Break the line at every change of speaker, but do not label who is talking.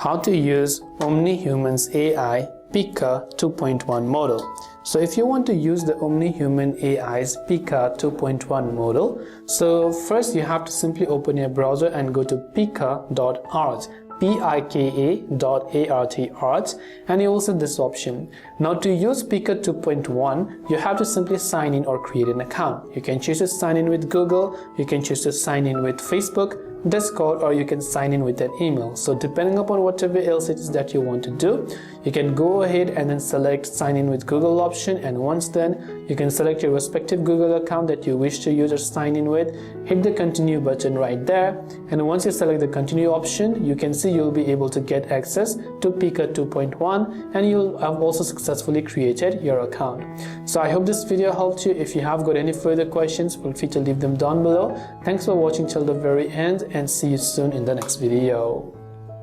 how to use OmniHuman's AI Pika 2.1 model. So if you want to use the OmniHuman AI's Pika 2.1 model, so first you have to simply open your browser and go to pika.art, pika.art, and you will see this option. Now to use Pika 2.1, you have to simply sign in or create an account. You can choose to sign in with Google, you can choose to sign in with Facebook, Discord, or you can sign in with an email. So depending upon whatever else it is that you want to do, you can go ahead and then select sign in with Google option, and once then you can select your respective Google account that you wish to use or sign in with, hit the continue button right there, and once you select the continue option, you can see you'll be able to get access to Pika 2.1 and you'll have also successfully created your account. So I hope this video helped you. If you have got any further questions, feel free to leave them down below. Thanks for watching till the very end, and see you soon in the next video.